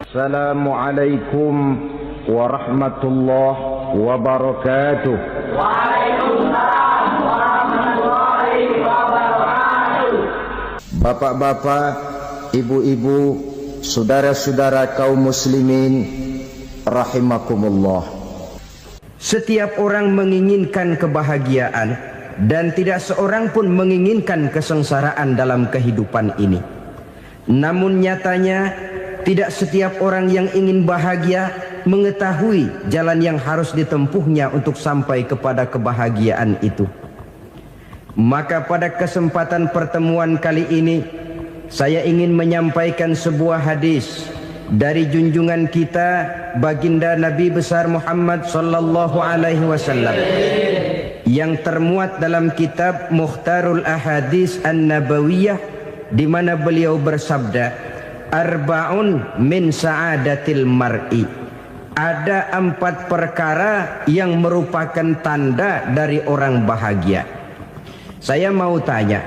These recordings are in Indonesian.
Assalamualaikum warahmatullahi wabarakatuh. Waalaikumsalam warahmatullahi wabarakatuh. Bapak-bapak, ibu-ibu, saudara-saudara kaum muslimin rahimakumullah. Setiap orang menginginkan kebahagiaan dan tidak seorang pun menginginkan kesengsaraan dalam kehidupan ini. Namun nyatanya tidak setiap orang yang ingin bahagia mengetahui jalan yang harus ditempuhnya untuk sampai kepada kebahagiaan itu. Maka pada kesempatan pertemuan kali ini saya ingin menyampaikan sebuah hadis dari junjungan kita baginda Nabi besar Muhammad sallallahu alaihi wasallam yang termuat dalam kitab Mukhtarul Ahadits An-Nabawiyah, di mana beliau bersabda, arba'un min sa'adatil mar'i. Ada 4 perkara yang merupakan tanda dari orang bahagia. Saya mau tanya,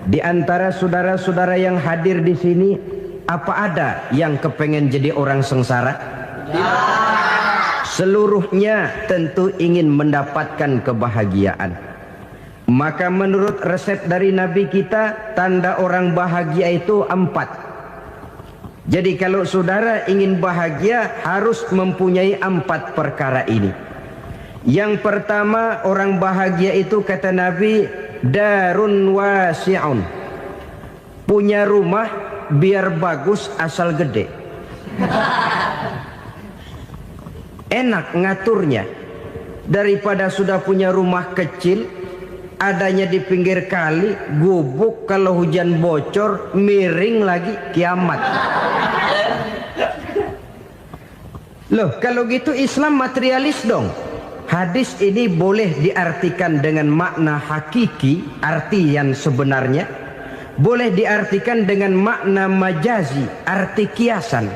di antara saudara-saudara yang hadir di sini, apa ada yang kepengen jadi orang sengsara? Seluruhnya tentu ingin mendapatkan kebahagiaan. Maka menurut resep dari Nabi kita, tanda orang bahagia itu 4. Jadi kalau saudara ingin bahagia harus mempunyai 4 perkara ini. Yang pertama, orang bahagia itu kata Nabi, darun wasi'un. Punya rumah biar bagus asal gede. Enak ngaturnya. Daripada sudah punya rumah kecil, adanya di pinggir kali, gubuk, kalau hujan bocor, miring lagi, kiamat. Loh, kalau gitu Islam materialis dong. Hadis ini boleh diartikan dengan makna hakiki, arti yang sebenarnya. Boleh diartikan dengan makna majazi, arti kiasan.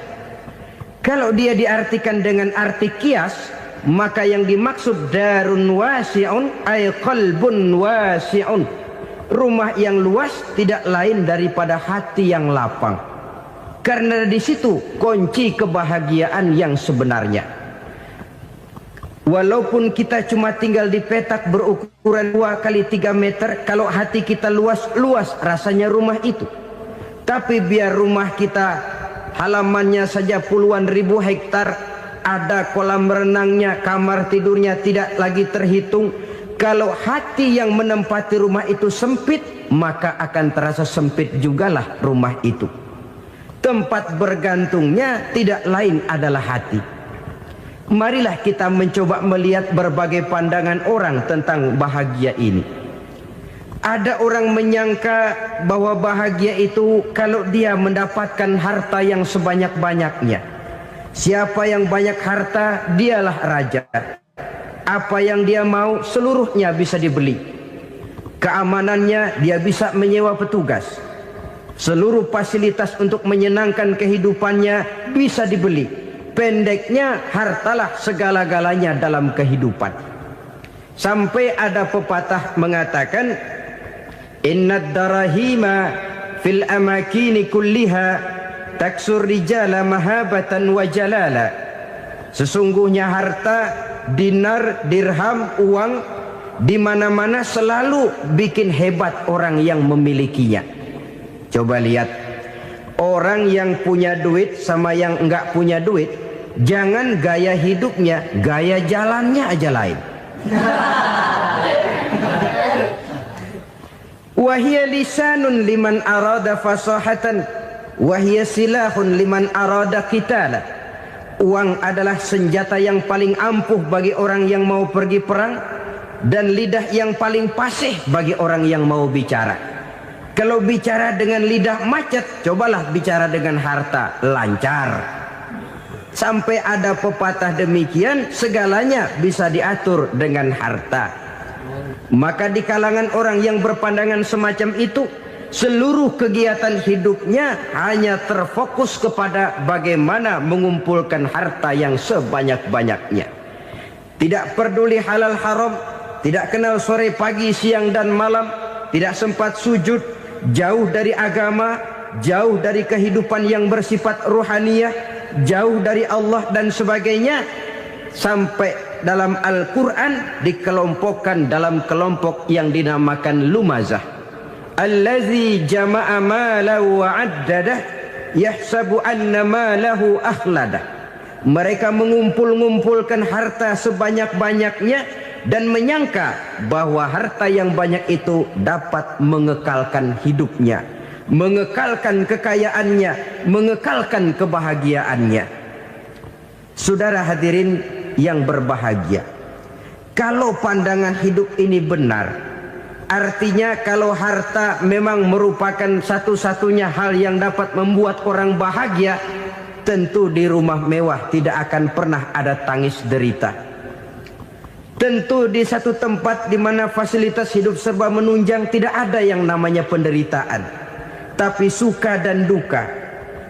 Kalau dia diartikan dengan arti kias, maka yang dimaksud darun wasi'un ay qalbun wasi'un. Rumah yang luas tidak lain daripada hati yang lapang. Karena di situ kunci kebahagiaan yang sebenarnya. Walaupun kita cuma tinggal di petak berukuran 2 kali 3 meter, kalau hati kita luas rasanya rumah itu. Tapi biar rumah kita halamannya saja puluhan ribu hektar, ada kolam renangnya, kamar tidurnya tidak lagi terhitung. Kalau hati yang menempati rumah itu sempit, maka akan terasa sempit jugalah rumah itu. Tempat bergantungnya tidak lain adalah hati. Marilah kita mencoba melihat berbagai pandangan orang tentang bahagia ini. Ada orang menyangka bahwa bahagia itu kalau dia mendapatkan harta yang sebanyak-banyaknya. Siapa yang banyak harta, dialah raja. Apa yang dia mau, seluruhnya bisa dibeli. Keamanannya, dia bisa menyewa petugas. Seluruh fasilitas untuk menyenangkan kehidupannya bisa dibeli. Pendeknya, hartalah segala-galanya dalam kehidupan. Sampai ada pepatah mengatakan, innad darahima fil amakini kulliha taksur rijala mahabatan wa jalala. Sesungguhnya harta, dinar, dirham, uang di mana-mana selalu bikin hebat orang yang memilikinya. Coba lihat, orang yang punya duit sama yang enggak punya duit, jangan gaya hidupnya, gaya jalannya aja lain. Wahia lisanun liman arada fasahatan, wahia silahun liman arada qitala. Uang adalah senjata yang paling ampuh bagi orang yang mau pergi perang, dan lidah yang paling fasih bagi orang yang mau bicara. Kalau bicara dengan lidah macet, cobalah bicara dengan harta, lancar. Sampai ada pepatah demikian, segalanya bisa diatur dengan harta. Maka di kalangan orang yang berpandangan semacam itu, seluruh kegiatan hidupnya hanya terfokus kepada bagaimana mengumpulkan harta yang sebanyak-banyaknya. Tidak peduli halal haram, tidak kenal sore pagi siang dan malam, tidak sempat sujud, jauh dari agama, jauh dari kehidupan yang bersifat ruhaniyah, jauh dari Allah dan sebagainya, sampai dalam Al-Quran dikelompokkan dalam kelompok yang dinamakan lumazah. Allazi jama'a malahu wa'addadah yahsabu anna malahu akhladah. Mereka mengumpul-ngumpulkan harta sebanyak-banyaknya dan menyangka bahwa harta yang banyak itu dapat mengekalkan hidupnya, mengekalkan kekayaannya, mengekalkan kebahagiaannya. Saudara hadirin yang berbahagia, kalau pandangan hidup ini benar, artinya kalau harta memang merupakan satu-satunya hal yang dapat membuat orang bahagia, tentu di rumah mewah tidak akan pernah ada tangis derita. Tentu di satu tempat di mana fasilitas hidup serba menunjang tidak ada yang namanya penderitaan. Tapi suka dan duka,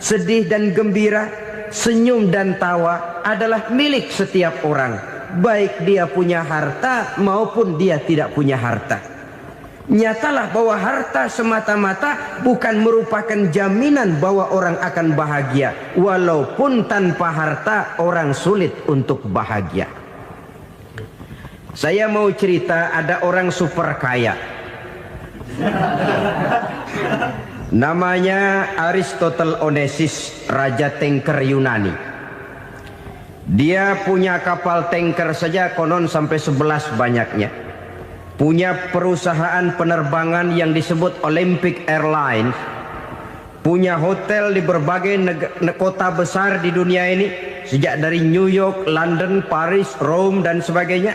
sedih dan gembira, senyum dan tawa adalah milik setiap orang, baik dia punya harta maupun dia tidak punya harta. Nyatalah bahwa harta semata-mata bukan merupakan jaminan bahwa orang akan bahagia, walaupun tanpa harta orang sulit untuk bahagia. Saya mau cerita, ada orang super kaya, namanya Aristotle Onesius, raja tanker Yunani. Dia punya kapal tanker saja konon sampai 11 banyaknya. Punya perusahaan penerbangan yang disebut Olympic Airlines. Punya hotel di berbagai kota besar di dunia ini, sejak dari New York, London, Paris, Rome dan sebagainya.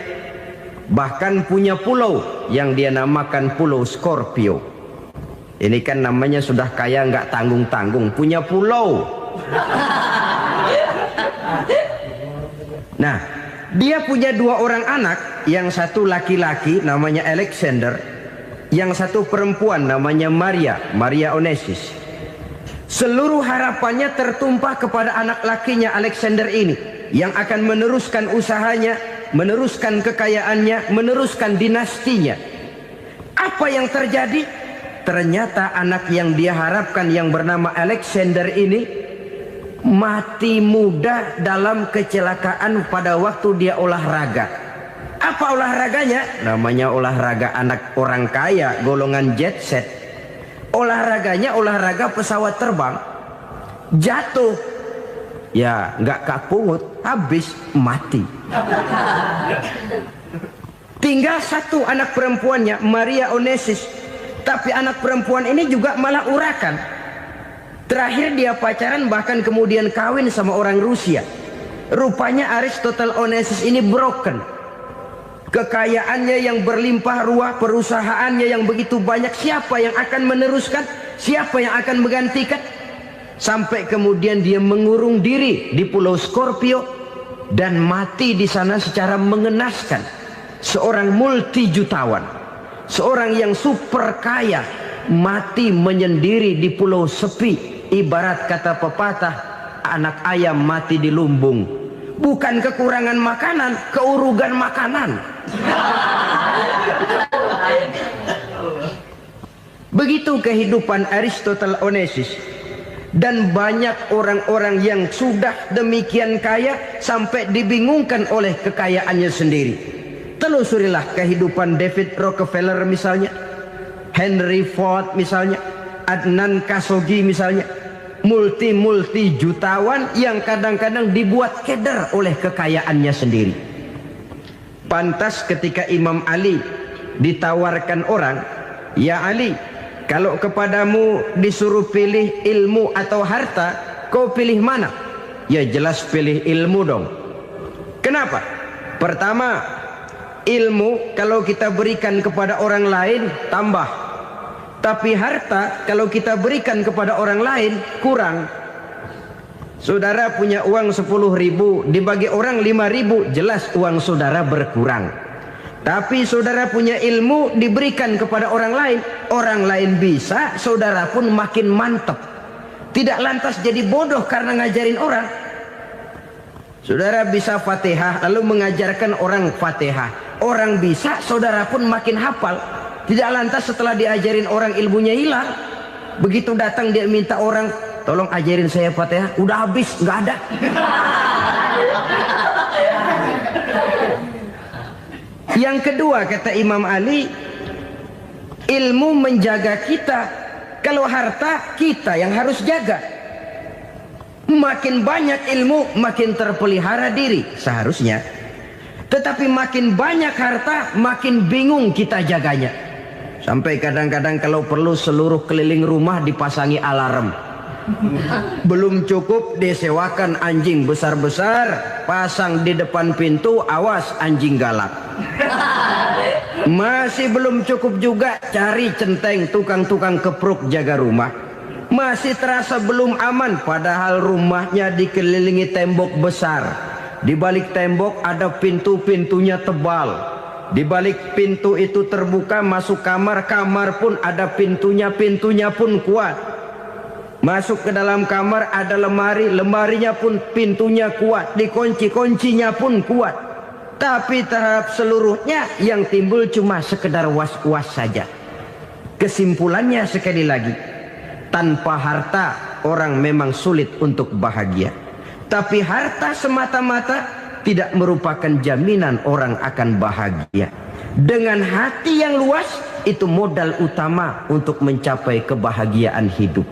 Bahkan punya pulau yang dia namakan Pulau Scorpio. Ini kan namanya sudah kaya nggak tanggung-tanggung, punya pulau. Nah, dia punya 2 orang anak, yang satu laki-laki namanya Alexander, yang satu perempuan namanya Maria Onesius. Seluruh harapannya tertumpah kepada anak lakinya Alexander ini, yang akan meneruskan usahanya, meneruskan kekayaannya, meneruskan dinastinya. Apa yang terjadi? Ternyata anak yang dia harapkan yang bernama Alexander ini mati muda dalam kecelakaan pada waktu dia olahraga. Apa olahraganya? Namanya olahraga anak orang kaya, golongan jet set. Olahraganya olahraga pesawat terbang. Jatuh, ya nggak kapungut, habis mati. Tinggal satu anak perempuannya, Maria Onesius. Tapi anak perempuan ini juga malah urakan. Terakhir dia pacaran, bahkan kemudian kawin sama orang Rusia. Rupanya Aristotle Onesius ini broken. Kekayaannya yang berlimpah ruah, perusahaannya yang begitu banyak, siapa yang akan meneruskan? Siapa yang akan menggantikan? Sampai kemudian dia mengurung diri di Pulau Scorpio dan mati di sana secara mengenaskan. Seorang multi jutawan, seorang yang super kaya, mati menyendiri di pulau sepi. Ibarat kata pepatah, anak ayam mati di lumbung. Bukan kekurangan makanan, keurugan makanan. Begitu kehidupan Aristotle Onesius. Dan banyak orang-orang yang sudah demikian kaya sampai dibingungkan oleh kekayaannya sendiri. Telusurilah kehidupan David Rockefeller misalnya, Henry Ford misalnya, Adnan Khashoggi misalnya. Multi jutawan yang kadang-kadang dibuat keder oleh kekayaannya sendiri. Pantas ketika Imam Ali ditawarkan orang, "Ya Ali, kalau kepadamu disuruh pilih ilmu atau harta, kau pilih mana?" Ya jelas pilih ilmu dong. Kenapa? Pertama, ilmu kalau kita berikan kepada orang lain tambah. Tapi harta kalau kita berikan kepada orang lain kurang. Saudara punya uang 10.000, dibagi orang 5.000, jelas uang saudara berkurang. Tapi saudara punya ilmu diberikan kepada orang lain bisa, saudara pun makin mantap. Tidak lantas jadi bodoh karena ngajarin orang. Saudara bisa Fatihah lalu mengajarkan orang Fatihah. Orang bisa, saudara pun makin hafal. Tidak lantas setelah diajarin orang ilmunya hilang. Begitu datang dia minta orang tolong ajarin saya Fatihah. Udah habis, nggak ada. Yang kedua kata Imam Ali, ilmu menjaga kita. Kalau harta kita yang harus jaga. Makin banyak ilmu makin terpelihara diri seharusnya. Tetapi makin banyak harta makin bingung kita jaganya. Sampai kadang-kadang kalau perlu seluruh keliling rumah dipasangi alarm. Belum cukup disewakan anjing besar-besar, pasang di depan pintu, awas anjing galak. Masih belum cukup juga, cari centeng tukang-tukang kepruk jaga rumah. Masih terasa belum aman, padahal rumahnya dikelilingi tembok besar. Di balik tembok ada pintu-pintunya tebal. Di balik pintu itu terbuka masuk kamar, kamar pun ada pintunya, pintunya pun kuat. Masuk ke dalam kamar ada lemari, lemarinya pun pintunya kuat, dikunci, kuncinya pun kuat. Tapi terhadap seluruhnya yang timbul cuma sekedar was-was saja. Kesimpulannya sekali lagi, tanpa harta orang memang sulit untuk bahagia. Tapi harta semata-mata tidak merupakan jaminan orang akan bahagia. Dengan hati yang luas, itu modal utama untuk mencapai kebahagiaan hidup.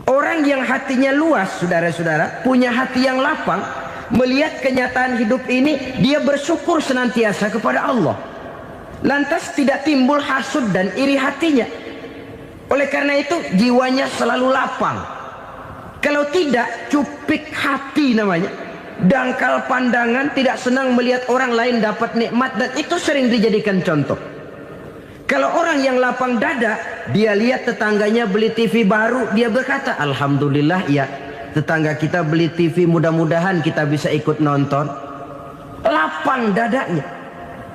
Orang yang hatinya luas, saudara-saudara, punya hati yang lapang, melihat kenyataan hidup ini, dia bersyukur senantiasa kepada Allah. Lantas tidak timbul hasud dan iri hatinya. Oleh karena itu jiwanya selalu lapang. Kalau tidak, cupik hati namanya. Dangkal pandangan, tidak senang melihat orang lain dapat nikmat, dan itu sering dijadikan contoh. Kalau orang yang lapang dada, dia lihat tetangganya beli TV baru, dia berkata, alhamdulillah ya, tetangga kita beli TV, mudah-mudahan kita bisa ikut nonton. Lapang dadanya.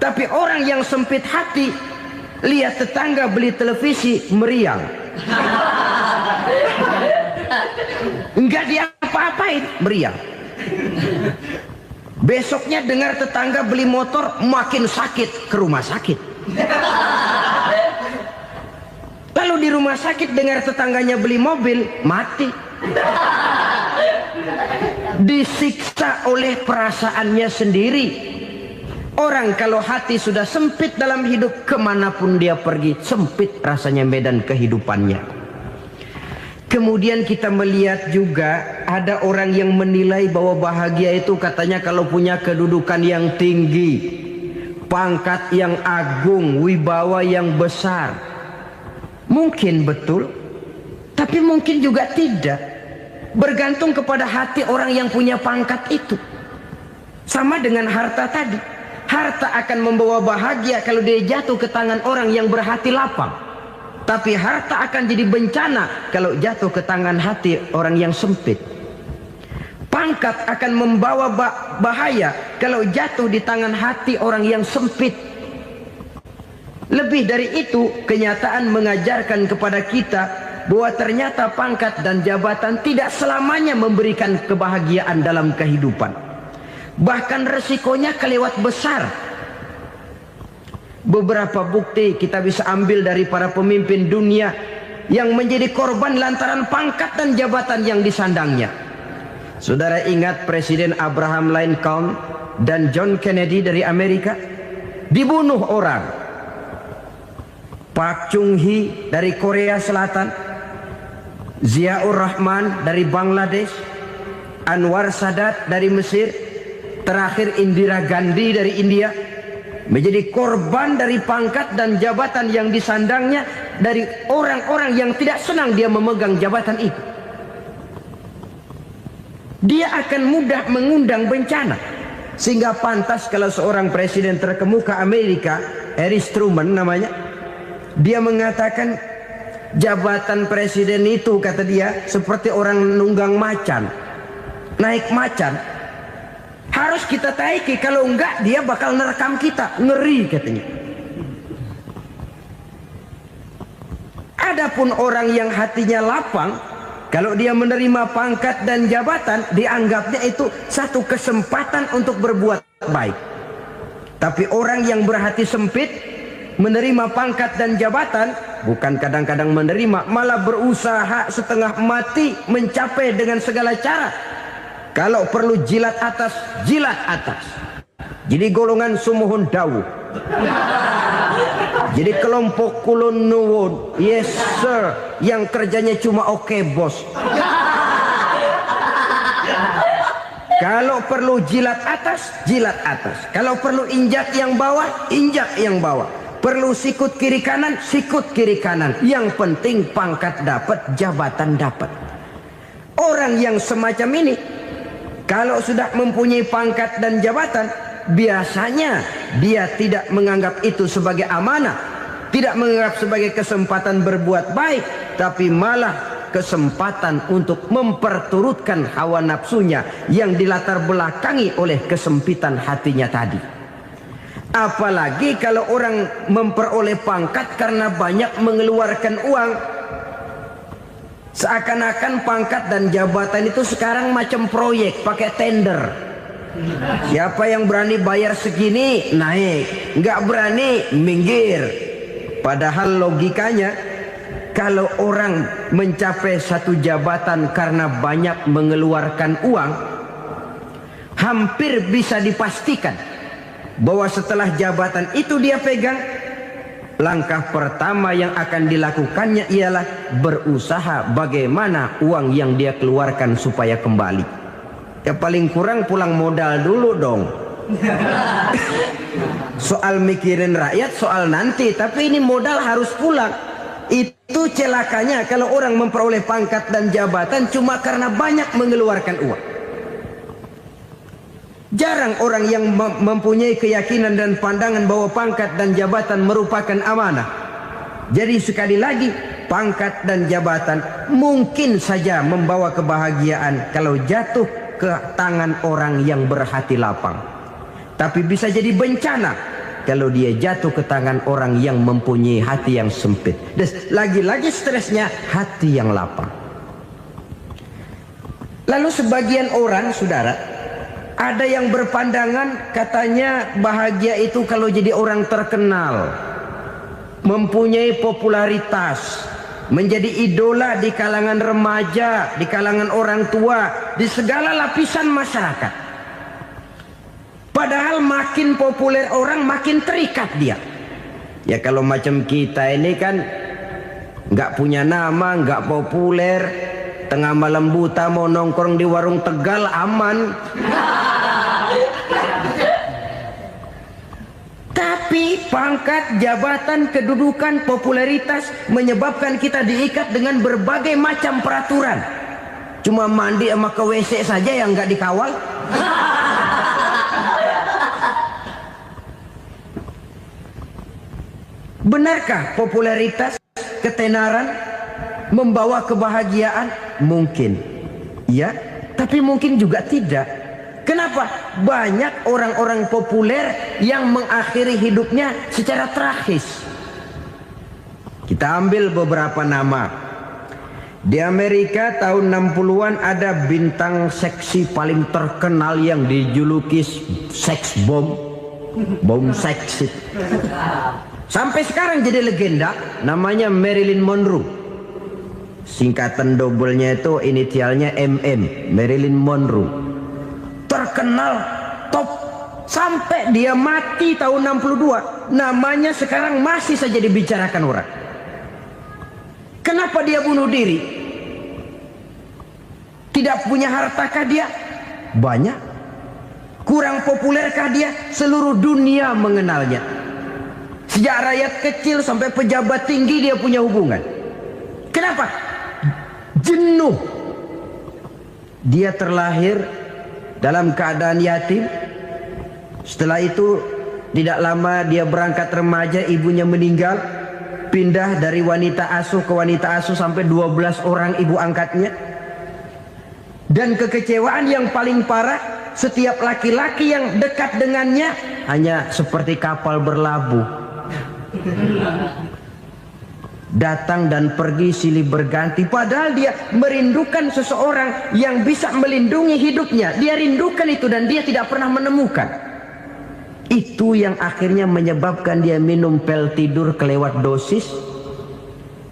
Tapi orang yang sempit hati, lihat tetangga beli televisi, meriang. Enggak diapa-apain, meriang. Besoknya dengar tetangga beli motor, makin sakit, ke rumah sakit. Lalu di rumah sakit dengar tetangganya beli mobil, mati. Disiksa oleh perasaannya sendiri. Orang kalau hati sudah sempit dalam hidup, kemanapun dia pergi, sempit rasanya medan kehidupannya. Kemudian kita melihat juga ada orang yang menilai bahwa bahagia itu katanya kalau punya kedudukan yang tinggi, pangkat yang agung, wibawa yang besar. Mungkin betul, tapi mungkin juga tidak. Bergantung kepada hati orang yang punya pangkat itu. Sama dengan harta tadi. Harta akan membawa bahagia kalau dia jatuh ke tangan orang yang berhati lapang. Tapi harta akan jadi bencana kalau jatuh ke tangan hati orang yang sempit. Pangkat akan membawa bahaya kalau jatuh di tangan hati orang yang sempit. Lebih dari itu, kenyataan mengajarkan kepada kita bahwa ternyata pangkat dan jabatan tidak selamanya memberikan kebahagiaan dalam kehidupan. Bahkan resikonya kelewat besar. Beberapa bukti kita bisa ambil dari para pemimpin dunia yang menjadi korban lantaran pangkat dan jabatan yang disandangnya. Saudara ingat Presiden Abraham Lincoln dan John Kennedy dari Amerika? Dibunuh orang. Park Chung-hee dari Korea Selatan, Ziaur Rahman dari Bangladesh, Anwar Sadat dari Mesir, terakhir Indira Gandhi dari India, menjadi korban dari pangkat dan jabatan yang disandangnya dari orang-orang yang tidak senang dia memegang jabatan itu. Dia akan mudah mengundang bencana. Sehingga pantas kalau seorang presiden terkemuka Amerika, Harry Truman namanya, dia mengatakan jabatan presiden itu, kata dia, seperti orang nunggang macan. Naik macan harus kita taiki, kalau enggak dia bakal nerekam kita, ngeri katanya. Adapun orang yang hatinya lapang, kalau dia menerima pangkat dan jabatan, dianggapnya itu satu kesempatan untuk berbuat baik. Tapi orang yang berhati sempit, menerima pangkat dan jabatan, bukan kadang-kadang menerima, malah berusaha setengah mati mencapai dengan segala cara. Kalau perlu jilat atas, jilat atas. Jadi golongan sumuhun dawu. Jadi kelompok kulon nuwun, yes sir, yang kerjanya cuma oke bos. Kalau perlu jilat atas, jilat atas. Kalau perlu injak yang bawah, injak yang bawah. Perlu sikut kiri kanan, sikut kiri kanan. Yang penting pangkat dapat, jabatan dapat. Orang yang semacam ini, kalau sudah mempunyai pangkat dan jabatan, biasanya dia tidak menganggap itu sebagai amanah, tidak menganggap sebagai kesempatan berbuat baik, tapi malah kesempatan untuk memperturutkan hawa nafsunya yang dilatar belakangi oleh kesempitan hatinya tadi. Apalagi kalau orang memperoleh pangkat karena banyak mengeluarkan uang, seakan-akan pangkat dan jabatan itu sekarang macam proyek pakai tender. Siapa yang berani bayar segini naik, nggak berani minggir. Padahal logikanya, kalau orang mencapai satu jabatan karena banyak mengeluarkan uang, hampir bisa dipastikan bahwa setelah jabatan itu dia pegang, langkah pertama yang akan dilakukannya ialah berusaha bagaimana uang yang dia keluarkan supaya kembali. Ya paling kurang pulang modal dulu dong. Soal mikirin rakyat soal nanti, tapi ini modal harus pulang. Itu celakanya kalau orang memperoleh pangkat dan jabatan cuma karena banyak mengeluarkan uang. Jarang orang yang mempunyai keyakinan dan pandangan bahwa pangkat dan jabatan merupakan amanah. Jadi sekali lagi, pangkat dan jabatan mungkin saja membawa kebahagiaan kalau jatuh ke tangan orang yang berhati lapang. Tapi bisa jadi bencana kalau dia jatuh ke tangan orang yang mempunyai hati yang sempit. Dan lagi-lagi stresnya hati yang lapang. Lalu sebagian orang, saudara, ada yang berpandangan katanya bahagia itu kalau jadi orang terkenal, mempunyai popularitas, menjadi idola di kalangan remaja, di kalangan orang tua, di segala lapisan masyarakat. Padahal makin populer orang makin terikat dia. Ya kalau macam kita ini kan nggak punya nama, nggak populer, tengah malam buta mau nongkrong di warung Tegal aman. Tapi pangkat, jabatan, kedudukan, popularitas menyebabkan kita diikat dengan berbagai macam peraturan. Cuma mandi sama ke WC saja yang nggak dikawal. Benarkah popularitas, ketenaran membawa kebahagiaan? Mungkin. Ya, tapi mungkin juga tidak. Kenapa? Banyak orang-orang populer yang mengakhiri hidupnya secara tragis. Kita ambil beberapa nama. Di Amerika tahun 60-an ada bintang seksi paling terkenal yang dijuluki seks bom. Bom seks. Sampai sekarang jadi legenda, namanya Marilyn Monroe. Singkatan double-nya itu inisialnya MM, Marilyn Monroe. Terkenal top sampai dia mati tahun 62, namanya sekarang masih saja dibicarakan orang. Kenapa dia bunuh diri? Tidak punya hartakah dia? Banyak. Kurang populerkah dia? Seluruh dunia mengenalnya. Sejak rakyat kecil sampai pejabat tinggi dia punya hubungan. Kenapa? Jenuh. Dia terlahir dalam keadaan yatim. Setelah itu tidak lama dia berangkat remaja, ibunya meninggal, pindah dari wanita asuh ke wanita asuh sampai 12 orang ibu angkatnya. Dan kekecewaan yang paling parah, setiap laki-laki yang dekat dengannya hanya seperti kapal berlabuh, datang dan pergi silih berganti. Padahal dia merindukan seseorang yang bisa melindungi hidupnya. Dia rindukan itu dan dia tidak pernah menemukan. Itu yang akhirnya menyebabkan dia minum pil tidur kelewat dosis,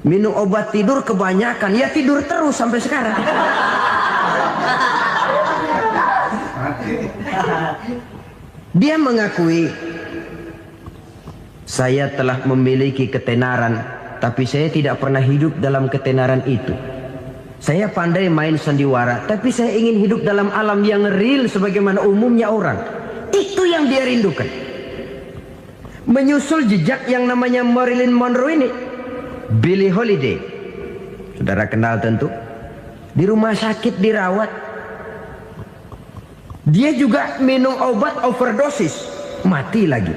minum obat tidur kebanyakan, ya tidur terus sampai sekarang. Dia mengakui, saya telah memiliki ketenaran, tapi saya tidak pernah hidup dalam ketenaran itu. Saya pandai main sandiwara, tapi saya ingin hidup dalam alam yang real sebagaimana umumnya orang. Itu yang dia rindukan. Menyusul jejak yang namanya Marilyn Monroe ini, Billie Holiday, saudara kenal tentu, di rumah sakit dirawat. Dia juga minum obat overdosis, mati lagi.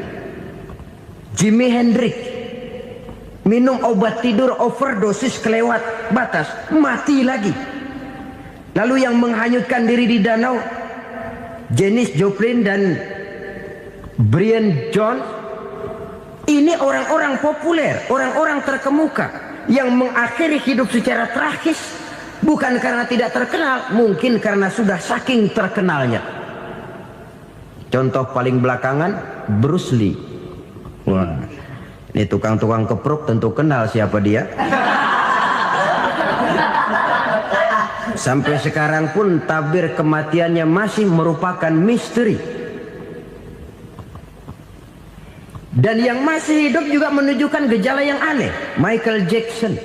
Jimi Hendrix minum obat tidur overdosis kelewat batas, mati lagi. Lalu yang menghanyutkan diri di danau, Janis Joplin dan Brian Jones. Ini orang-orang populer, orang-orang terkemuka yang mengakhiri hidup secara tragis, bukan karena tidak terkenal, mungkin karena sudah saking terkenalnya. Contoh paling belakangan, Bruce Lee. Wah, ini tukang-tukang kepruk tentu kenal siapa dia. Sampai sekarang pun tabir kematiannya masih merupakan misteri. Dan yang masih hidup juga menunjukkan gejala yang aneh. Michael Jackson,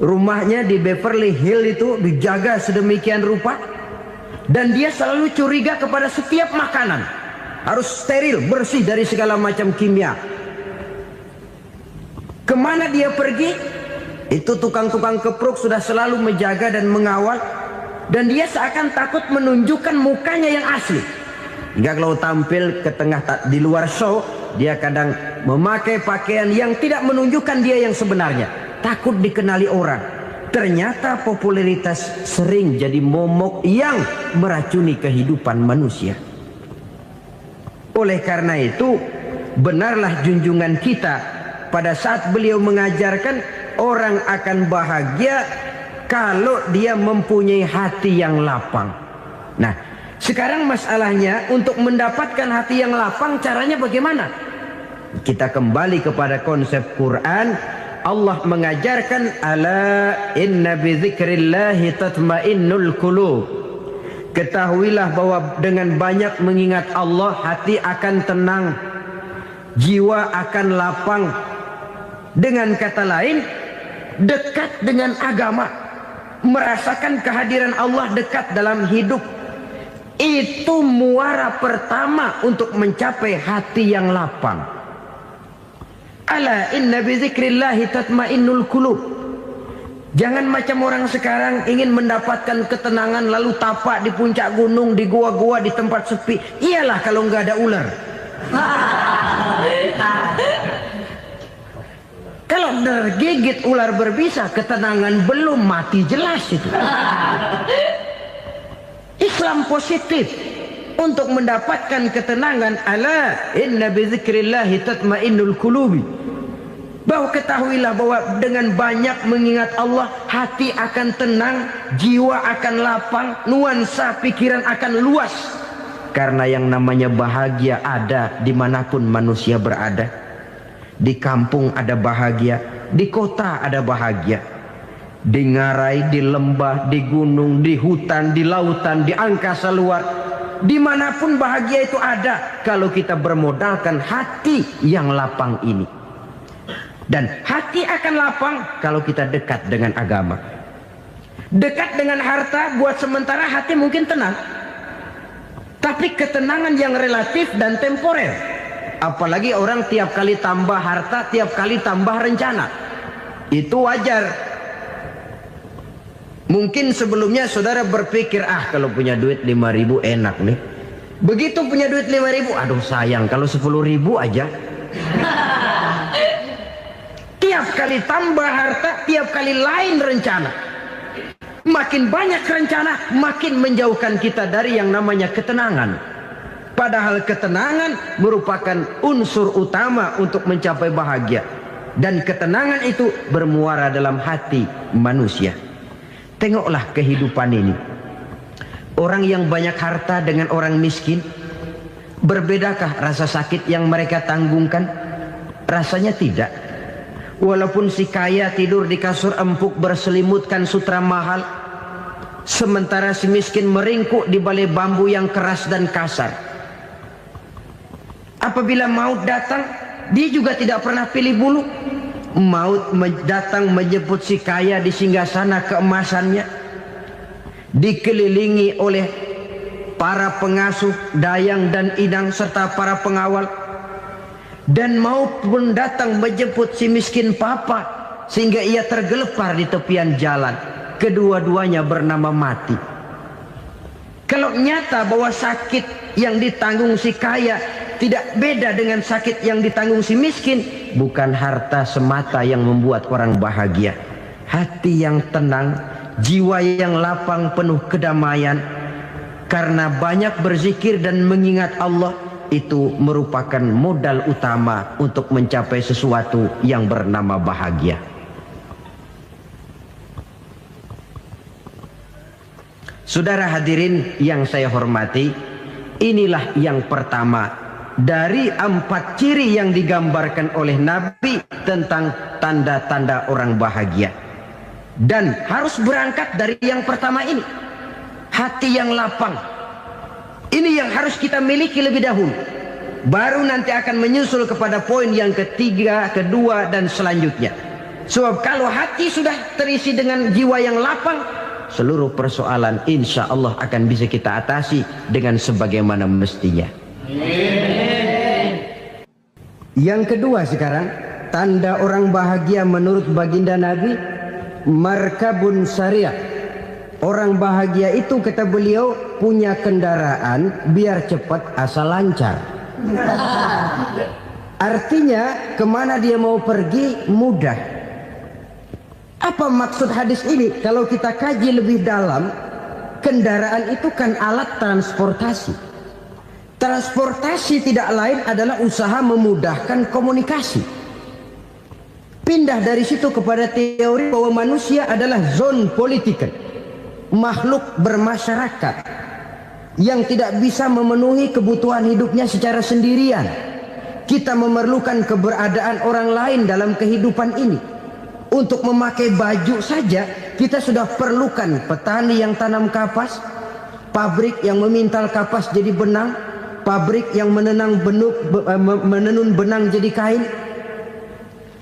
rumahnya di Beverly Hills itu dijaga sedemikian rupa, dan dia selalu curiga kepada setiap makanan harus steril, bersih dari segala macam kimia. Kemana dia pergi, itu tukang-tukang kepruk sudah selalu menjaga dan mengawal, dan dia seakan takut menunjukkan mukanya yang asli. Hingga kalau tampil ke tengah di luar show, dia kadang memakai pakaian yang tidak menunjukkan dia yang sebenarnya, takut dikenali orang. Ternyata popularitas sering jadi momok yang meracuni kehidupan manusia. Oleh karena itu, benarlah junjungan kita pada saat beliau mengajarkan orang akan bahagia kalau dia mempunyai hati yang lapang. Nah, sekarang masalahnya untuk mendapatkan hati yang lapang, caranya bagaimana? Kita kembali kepada konsep Quran. Allah mengajarkan, ala inna bi dzikrillahi tatmainnul qulub. Ketahuilah bahwa dengan banyak mengingat Allah, hati akan tenang, jiwa akan lapang. Dengan kata lain, dekat dengan agama, merasakan kehadiran Allah dekat dalam hidup, itu muara pertama untuk mencapai hati yang lapang. Ala inna bi dzikrillahi tatmainnul qulub. Jangan macam orang sekarang ingin mendapatkan ketenangan lalu tapak di puncak gunung, di gua-gua, di tempat sepi. Iyalah kalau nggak ada ular. Kalau tergigit ular berbisa, ketenangan belum, mati jelas itu. Islam positif untuk mendapatkan ketenangan. Ala inna bi dzikrillahi tatmainnul qulubi. Bahwa ketahuilah bahwa dengan banyak mengingat Allah, hati akan tenang, jiwa akan lapang, nuansa pikiran akan luas. Karena yang namanya bahagia ada dimanapun manusia berada. Di kampung ada bahagia, di kota ada bahagia, di ngarai, di lembah, di gunung, di hutan, di lautan, di angkasa luar, dimanapun bahagia itu ada kalau kita bermodalkan hati yang lapang ini. Dan hati akan lapang kalau kita dekat dengan agama. Dekat dengan harta buat sementara hati mungkin tenang, tapi ketenangan yang relatif dan temporer. Apalagi orang tiap kali tambah harta, tiap kali tambah rencana. Itu wajar. Mungkin sebelumnya saudara berpikir, kalau punya duit 5.000 enak nih. Begitu punya duit 5.000, aduh sayang kalau 10.000 aja. Tiap kali tambah harta, tiap kali lain rencana. Makin banyak rencana, makin menjauhkan kita dari yang namanya ketenangan. Padahal ketenangan merupakan unsur utama untuk mencapai bahagia. Dan ketenangan itu bermuara dalam hati manusia. Tengoklah kehidupan ini. Orang yang banyak harta dengan orang miskin, Berbedakah rasa sakit yang mereka tanggungkan? Rasanya tidak. Walaupun si kaya tidur di kasur empuk berselimutkan sutra mahal, sementara si miskin meringkuk di balai bambu yang keras dan kasar. Apabila maut datang, dia juga tidak pernah pilih bulu. Maut datang menjemput si kaya di singgasana keemasannya, dikelilingi oleh para pengasuh, dayang dan idang serta para pengawal. Dan maut pun datang menjemput si miskin papa, sehingga ia tergelepar di tepian jalan. Kedua-duanya bernama mati. Kalau nyata bahwa sakit yang ditanggung si kaya tidak beda dengan sakit yang ditanggung si miskin, bukan harta semata yang membuat orang bahagia. Hati yang tenang, jiwa yang lapang penuh kedamaian, karena banyak berzikir dan mengingat Allah, itu merupakan modal utama untuk mencapai sesuatu yang bernama bahagia. Saudara hadirin yang saya hormati, inilah yang pertama dari 4 ciri yang digambarkan oleh Nabi tentang tanda-tanda orang bahagia. Dan harus berangkat dari yang pertama ini, hati yang lapang. Ini yang harus kita miliki lebih dahulu. Baru nanti akan menyusul kepada poin yang ketiga, kedua, dan selanjutnya. Sebab kalau hati sudah terisi dengan jiwa yang lapang, seluruh persoalan insya Allah akan bisa kita atasi dengan sebagaimana mestinya. Yang kedua sekarang, tanda orang bahagia menurut baginda Nabi, markabun syariah. Orang bahagia itu, kata beliau, punya kendaraan biar cepat asal lancar. Artinya kemana dia mau pergi mudah. Apa maksud hadis ini? Kalau kita kaji lebih dalam, kendaraan itu kan alat transportasi. Transportasi tidak lain adalah usaha memudahkan komunikasi. Pindah dari situ kepada teori bahwa manusia adalah zon political, makhluk bermasyarakat yang tidak bisa memenuhi kebutuhan hidupnya secara sendirian. Kita memerlukan keberadaan orang lain dalam kehidupan ini. Untuk memakai baju saja kita sudah perlukan petani yang tanam kapas, pabrik yang memintal kapas jadi benang, pabrik yang menenun benang jadi kain,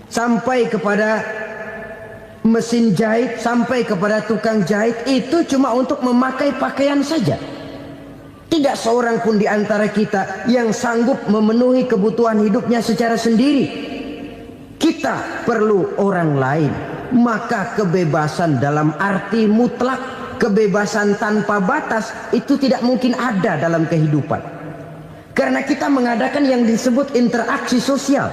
sampai kepada mesin jahit, sampai kepada tukang jahit. Itu cuma untuk memakai pakaian saja. Tidak seorang pun di antara kita yang sanggup memenuhi kebutuhan hidupnya secara sendiri. Kita perlu orang lain. Maka kebebasan dalam arti mutlak, kebebasan tanpa batas, itu tidak mungkin ada dalam kehidupan. Karena kita mengadakan yang disebut interaksi sosial.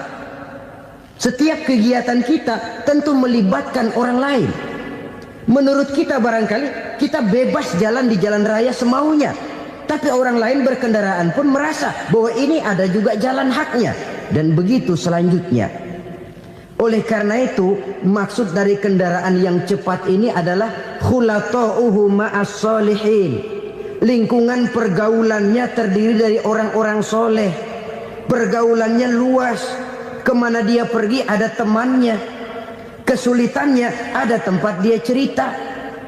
Setiap kegiatan kita tentu melibatkan orang lain. Menurut kita barangkali kita bebas jalan di jalan raya semaunya, tapi orang lain berkendaraan pun merasa bahwa ini ada juga jalan haknya, dan begitu selanjutnya. Oleh karena itu, maksud dari kendaraan yang cepat ini adalah khulata'uhu ma'as solihin. Lingkungan pergaulannya terdiri dari orang-orang soleh. Pergaulannya luas. Kemana dia pergi ada temannya. Kesulitannya ada tempat dia cerita.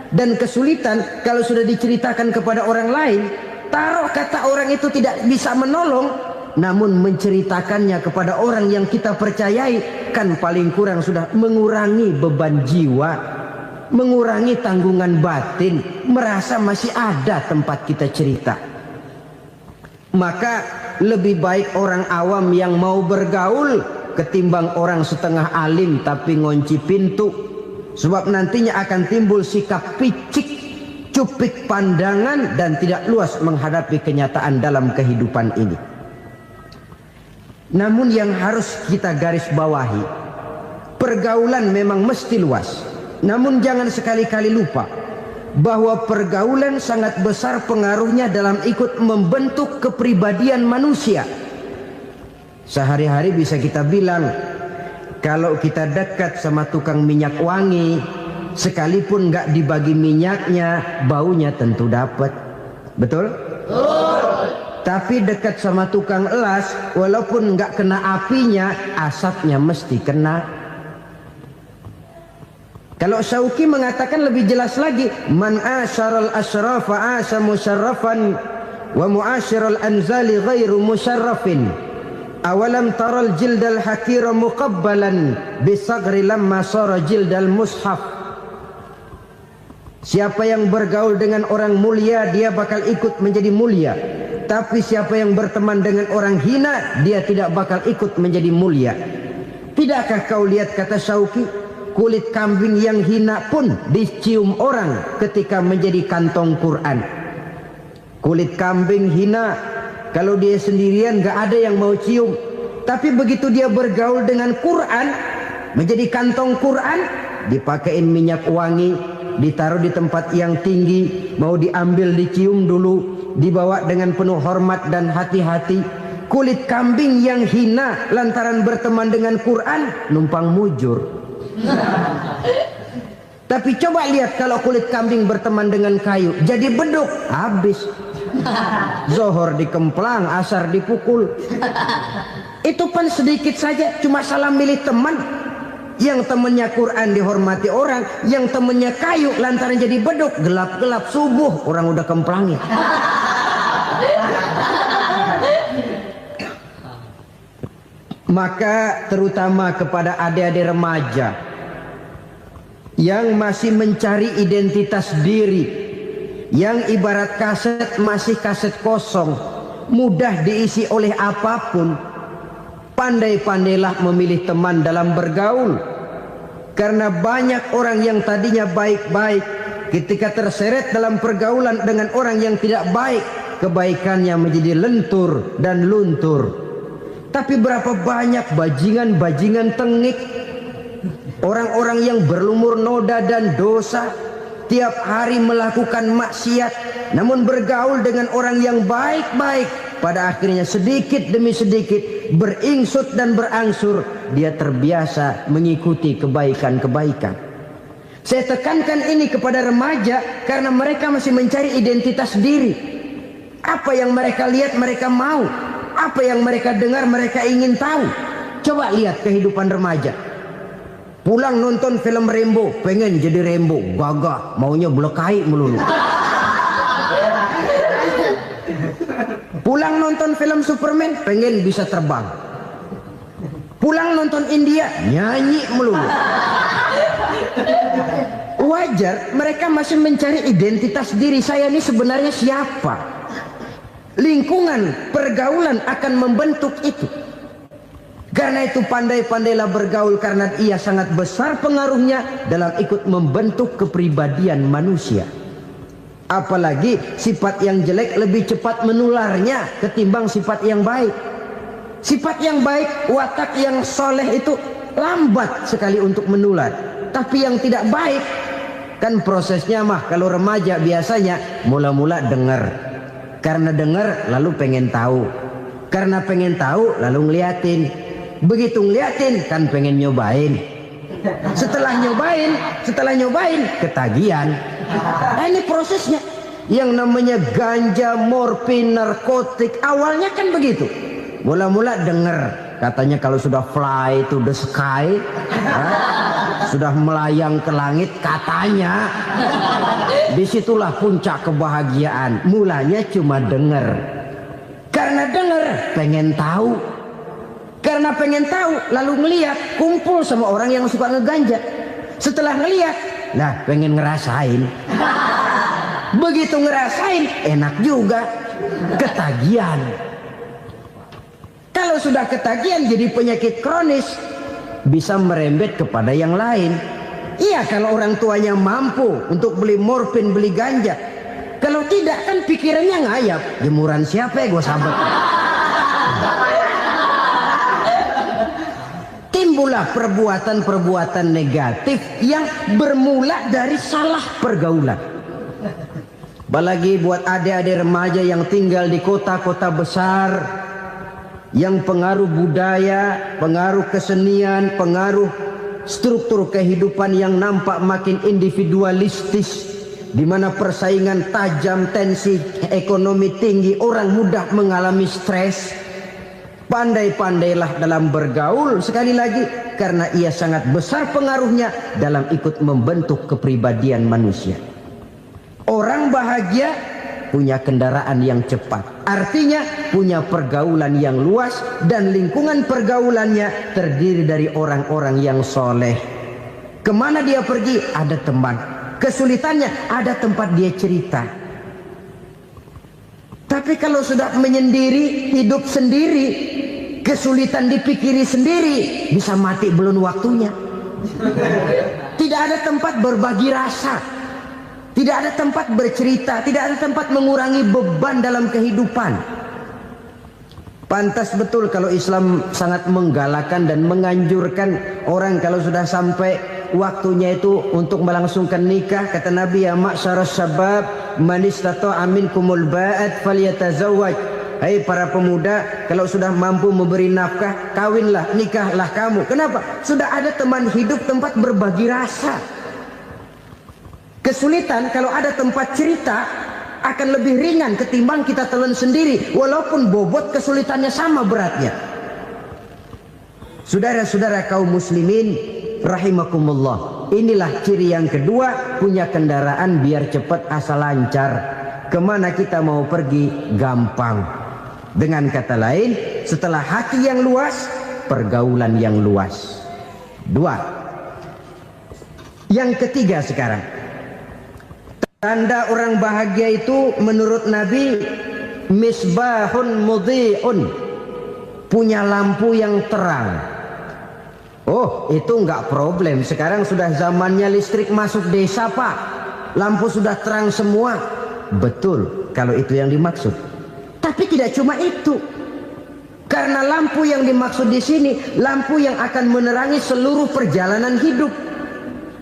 Dan kesulitan kalau sudah diceritakan kepada orang lain, taruh kata orang itu tidak bisa menolong, namun menceritakannya kepada orang yang kita percayai, kan paling kurang sudah mengurangi beban jiwa, mengurangi tanggungan batin, merasa masih ada tempat kita cerita. Maka lebih baik orang awam yang mau bergaul ketimbang orang setengah alim tapi ngunci pintu. Sebab nantinya akan timbul sikap picik, cupik pandangan, dan tidak luas menghadapi kenyataan dalam kehidupan ini. Namun yang harus kita garis bawahi, pergaulan memang mesti luas. Namun jangan sekali-kali lupa bahwa pergaulan sangat besar pengaruhnya dalam ikut membentuk kepribadian manusia. Sehari-hari bisa kita bilang, kalau kita dekat sama tukang minyak wangi, sekalipun nggak dibagi minyaknya, baunya tentu dapat. Betul? Tapi dekat sama tukang elas, walaupun nggak kena apinya, asapnya mesti kena. Kalau Syauqi mengatakan lebih jelas lagi, man asyaral asyrafa asa musyarrafan wa muasyiral anzali ghairu musyarrafin. Awalam taral jildal hakira muqabbalan bisagri lamma sara jildal mushaf. Siapa yang bergaul dengan orang mulia, dia bakal ikut menjadi mulia. Tapi siapa yang berteman dengan orang hina, dia tidak bakal ikut menjadi mulia. Tidakkah kau lihat, kata Syauqi, kulit kambing yang hina pun dicium orang ketika menjadi kantong Quran. Kulit kambing hina, kalau dia sendirian gak ada yang mau cium. Tapi begitu dia bergaul dengan Quran, menjadi kantong Quran, dipakein minyak wangi, ditaruh di tempat yang tinggi, mau diambil dicium dulu, dibawa dengan penuh hormat dan hati-hati. Kulit kambing yang hina lantaran berteman dengan Quran, numpang mujur. Tapi coba lihat kalau kulit kambing berteman dengan kayu, jadi beduk, habis. Zohor dikemplang, asar dipukul. Itu pun sedikit saja, cuma salah milih teman. Yang temannya Quran dihormati orang, yang temannya kayu lantaran jadi beduk, gelap-gelap subuh orang udah kemplangin. Maka terutama kepada adik-adik remaja yang masih mencari identitas diri, yang ibarat kaset masih kaset kosong, mudah diisi oleh apapun, pandai-pandailah memilih teman dalam bergaul. Karena banyak orang yang tadinya baik-baik, ketika terseret dalam pergaulan dengan orang yang tidak baik, kebaikannya menjadi lentur dan luntur. Tapi berapa banyak bajingan-bajingan tengik, orang-orang yang berlumur noda dan dosa, tiap hari melakukan maksiat, namun bergaul dengan orang yang baik-baik, pada akhirnya sedikit demi sedikit beringsut dan berangsur dia terbiasa mengikuti kebaikan-kebaikan. Saya tekankan ini kepada remaja karena mereka masih mencari identitas diri. Apa yang mereka lihat mereka mau, apa yang mereka dengar mereka ingin tahu. Coba lihat kehidupan remaja. Pulang nonton film Rambo, pengen jadi Rambo, gagah, maunya belekai melulu. Pulang nonton film Superman, pengen bisa terbang. Pulang nonton India, nyanyi melulu. Wajar, mereka masih mencari identitas diri. Saya ini sebenarnya siapa? Lingkungan, pergaulan akan membentuk itu. Karena itu pandai-pandailah bergaul, karena ia sangat besar pengaruhnya dalam ikut membentuk kepribadian manusia. Apalagi sifat yang jelek lebih cepat menularnya ketimbang sifat yang baik. Sifat yang baik, watak yang soleh itu lambat sekali untuk menular. Tapi yang tidak baik, kan prosesnya mah kalau remaja biasanya mula-mula dengar. Karena dengar lalu pengen tahu. Karena pengen tahu lalu ngeliatin. Begitu ngeliatin kan pengen nyobain. Setelah nyobain ketagihan. Nah, ini prosesnya. Yang namanya ganja, morfin, narkotik, awalnya kan begitu. Mula-mula dengar, katanya kalau sudah fly to the sky, sudah melayang ke langit, katanya disitulah puncak kebahagiaan. Mulanya cuma dengar. Karena dengar pengen tahu. Karena pengen tahu lalu ngeliat, kumpul sama orang yang suka ngeganja. Setelah ngeliat, nah pengen ngerasain. Begitu ngerasain enak juga, ketagihan. Kalau sudah ketagihan jadi penyakit kronis, bisa merembet kepada yang lain. Iya, kalau orang tuanya mampu untuk beli morfin, beli ganja. Kalau tidak kan pikirannya ngayap, jemuran siapa ya gue sahabat. Timbullah perbuatan-perbuatan negatif yang bermula dari salah pergaulan. Apalagi buat adik-adik remaja yang tinggal di kota-kota besar, yang pengaruh budaya, pengaruh kesenian, pengaruh struktur kehidupan yang nampak makin individualistis, di mana persaingan tajam, tensi ekonomi tinggi, orang mudah mengalami stres. Pandai-pandailah dalam bergaul, sekali lagi, karena ia sangat besar pengaruhnya dalam ikut membentuk kepribadian manusia. Orang bahagia punya kendaraan yang cepat, artinya punya pergaulan yang luas, dan lingkungan pergaulannya terdiri dari orang-orang yang soleh. Kemana dia pergi, ada teman. Kesulitannya, ada tempat dia cerita. Tapi kalau sudah menyendiri, hidup sendiri, kesulitan dipikiri sendiri, bisa mati belum waktunya. Tidak ada tempat berbagi rasa, tidak ada tempat bercerita, tidak ada tempat mengurangi beban dalam kehidupan. Pantas betul kalau Islam sangat menggalakkan dan menganjurkan orang kalau sudah sampai waktunya itu untuk melangsungkan nikah. Kata Nabi, ya ma'syaras syabab man istata'a minkumul ba'at falyatazawwaj. Hai para pemuda, kalau sudah mampu memberi nafkah, kawinlah, nikahlah kamu. Kenapa? Sudah ada teman hidup, tempat berbagi rasa. Kesulitan kalau ada tempat cerita akan lebih ringan ketimbang kita telan sendiri, walaupun bobot kesulitannya sama beratnya. Saudara-saudara kaum muslimin rahimakumullah, inilah ciri yang kedua, punya kendaraan biar cepat asal lancar. Kemana kita mau pergi gampang. Dengan kata lain, setelah hati yang luas, pergaulan yang luas. Dua. Yang ketiga sekarang, tanda orang bahagia itu menurut Nabi, misbahun mudhi'un, punya lampu yang terang. Oh, itu enggak problem. Sekarang sudah zamannya listrik masuk desa, Pak. Lampu sudah terang semua. Betul, kalau itu yang dimaksud. Tapi tidak cuma itu. Karena lampu yang dimaksud di sini, lampu yang akan menerangi seluruh perjalanan hidup.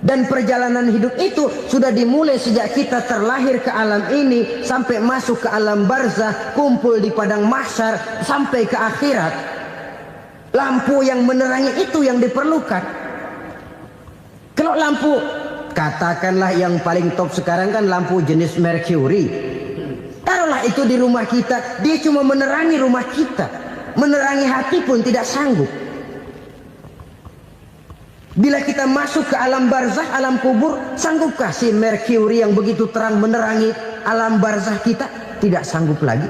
Dan perjalanan hidup itu sudah dimulai sejak kita terlahir ke alam ini, sampai masuk ke alam barzah, kumpul di padang mahsyar, sampai ke akhirat. Lampu yang menerangi itu yang diperlukan. Kalau lampu, katakanlah yang paling top sekarang kan lampu jenis Mercury. Taruhlah itu di rumah kita, dia cuma menerangi rumah kita, menerangi hati pun tidak sanggup. Bila kita masuk ke alam barzah, alam kubur, sanggupkah si Mercury yang begitu terang menerangi alam barzah kita? Tidak sanggup lagi.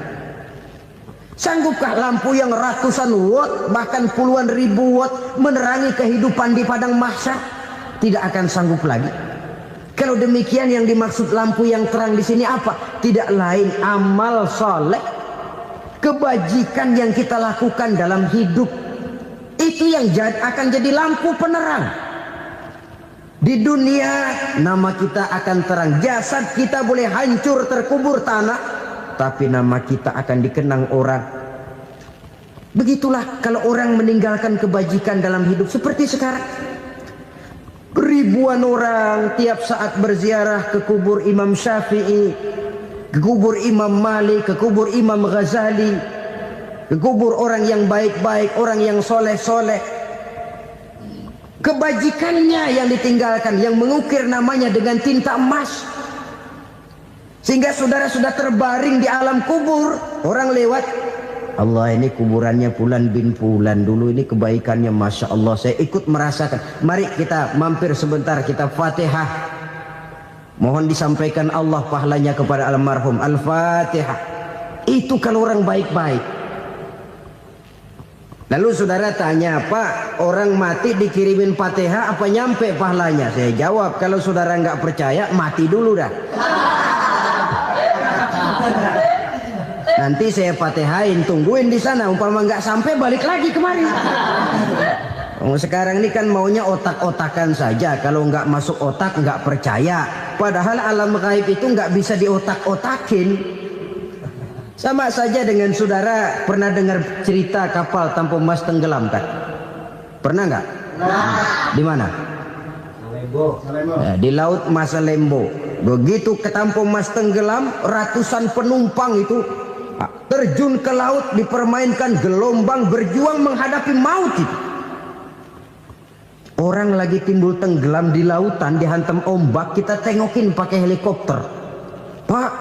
Sanggupkah lampu yang ratusan watt, bahkan puluhan ribu watt menerangi kehidupan di padang mahsyar? Tidak akan sanggup lagi. Kalau demikian, yang dimaksud lampu yang terang di sini apa? Tidak lain amal soleh, kebajikan yang kita lakukan dalam hidup. Itu yang akan jadi lampu penerang. Di dunia nama kita akan terang. Jasad kita boleh hancur terkubur tanah, tapi nama kita akan dikenang orang. Begitulah kalau orang meninggalkan kebajikan dalam hidup seperti sekarang. Ribuan orang tiap saat berziarah ke kubur Imam Syafi'i, ke kubur Imam Malik, ke kubur Imam Ghazali, ke kubur orang yang baik-baik, orang yang soleh-soleh. Kebajikannya yang ditinggalkan, yang mengukir namanya dengan tinta emas. Sehingga saudara sudah terbaring di alam kubur, orang lewat, Allah, ini kuburannya Fulan bin Fulan, dulu ini kebaikannya Masya Allah, saya ikut merasakan. Mari kita mampir sebentar, kita Fatihah. Mohon disampaikan Allah pahalanya kepada almarhum. Al-Fatihah. Itu kalau orang baik-baik. Lalu saudara tanya, Pak, orang mati dikirimin Fatihah apa nyampe pahalanya? Saya jawab, kalau saudara nggak percaya, mati dulu dah. Nanti saya Fatihain, tungguin di sana. Umpama nggak sampai, balik lagi kemari. Sekarang ini kan maunya otak-otakan saja. Kalau nggak masuk otak, nggak percaya. Padahal alam gaib itu nggak bisa diotak-otakin. Sama saja dengan saudara pernah dengar cerita kapal Tampo Mas tenggelam kan? Pernah nggak? Di mana? Ya, di laut Masalembo. Begitu ke Tampo Mas tenggelam, ratusan penumpang itu terjun ke laut, dipermainkan gelombang, berjuang menghadapi maut itu. Orang lagi timbul tenggelam di lautan, dihantam ombak, kita tengokin pakai helikopter. Pak,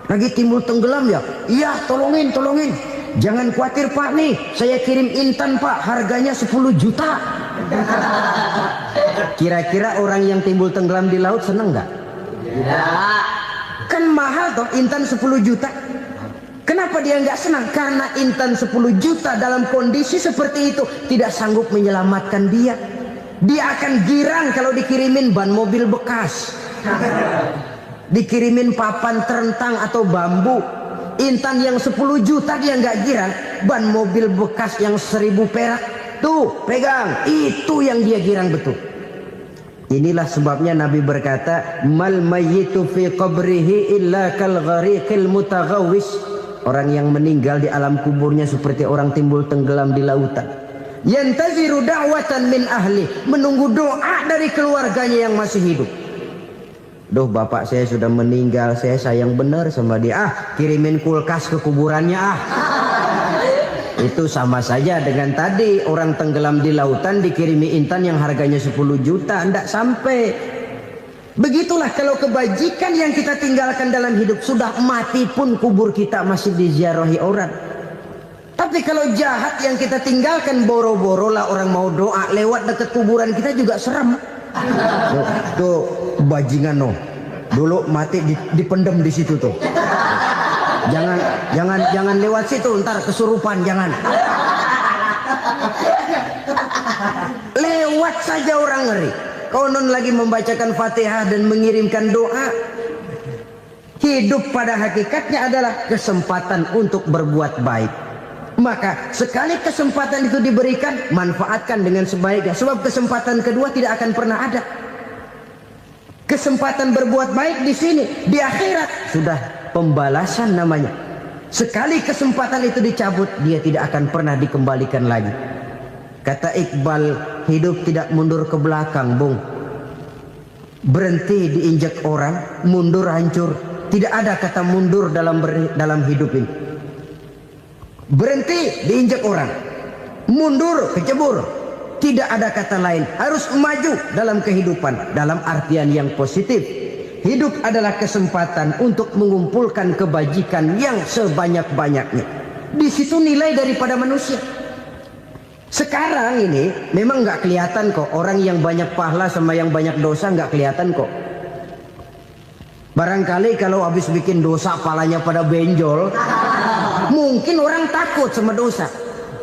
lagi timbul tenggelam ya? Iya, tolongin. Jangan khawatir Pak nih, saya kirim intan Pak, harganya 10 juta. Kira-kira orang yang timbul tenggelam di laut seneng nggak? Tidak. Kan mahal toh intan 10 juta. Kenapa dia nggak senang? Karena intan 10 juta dalam kondisi seperti itu tidak sanggup menyelamatkan dia. Dia akan girang kalau dikirimin ban mobil bekas, dikirimin papan terentang atau bambu. Intan yang 10 juta dia nggak girang. Ban mobil bekas yang 1000 perak, tuh pegang, itu yang dia girang betul. Inilah sebabnya Nabi berkata, mal mayyitu fi qabrihi illa kal ghariqil mutaghawwis. Orang yang meninggal di alam kuburnya seperti orang timbul tenggelam di lautan. Yantaziru da'watan min ahli, menunggu doa dari keluarganya yang masih hidup. Duh, bapak saya sudah meninggal, saya sayang benar sama dia. Kirimin kulkas ke kuburannya Itu sama saja dengan tadi orang tenggelam di lautan dikirimi intan yang harganya 10 juta, ndak sampai. Begitulah kalau kebajikan yang kita tinggalkan dalam hidup, sudah mati pun kubur kita masih diziarahi orang. Tapi kalau jahat yang kita tinggalkan, boro-boro lah orang mau doa lewat dekat kuburan kita juga serem. Tuh bajingan no, dulu mati dipendem di situ tuh. Jangan lewat situ, ntar kesurupan, jangan. Lewat saja orang ngeri. Konon lagi membacakan Fatihah dan mengirimkan doa. Hidup pada hakikatnya adalah kesempatan untuk berbuat baik. Maka sekali kesempatan itu diberikan, manfaatkan dengan sebaiknya. Sebab kesempatan kedua tidak akan pernah ada. Kesempatan berbuat baik di sini, di akhirat sudah pembalasan namanya. Sekali kesempatan itu dicabut, dia tidak akan pernah dikembalikan lagi. Kata Iqbal, hidup tidak mundur ke belakang, Bung. Berhenti diinjak orang, mundur hancur. Tidak ada kata mundur dalam hidup ini. Berhenti diinjak orang, mundur kecebur. Tidak ada kata lain. Harus maju dalam kehidupan, dalam artian yang positif. Hidup adalah kesempatan untuk mengumpulkan kebajikan yang sebanyak-banyaknya. Di situ nilai daripada manusia. Sekarang ini memang nggak kelihatan kok, orang yang banyak pahala sama yang banyak dosa nggak kelihatan kok. Barangkali kalau habis bikin dosa palanya pada benjol, mungkin orang takut sama dosa.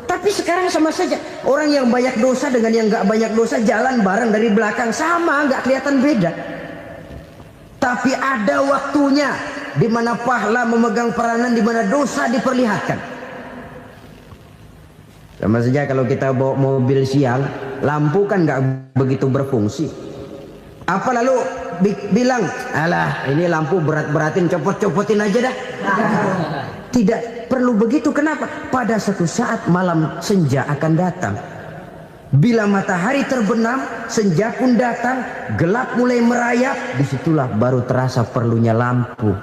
Tapi sekarang sama saja, orang yang banyak dosa dengan yang nggak banyak dosa jalan bareng dari belakang, sama, nggak kelihatan beda. Tapi ada waktunya di mana pahala memegang peranan, di mana dosa diperlihatkan. Sama saja kalau kita bawa mobil siang, lampu kan nggak begitu berfungsi. Apa lalu bilang, alah ini lampu berat-beratin, copot-copotin aja dah. Tidak perlu begitu. Kenapa? Pada satu saat malam senja akan datang. Bila matahari terbenam, senja pun datang, gelap mulai merayap, disitulah baru terasa perlunya lampu.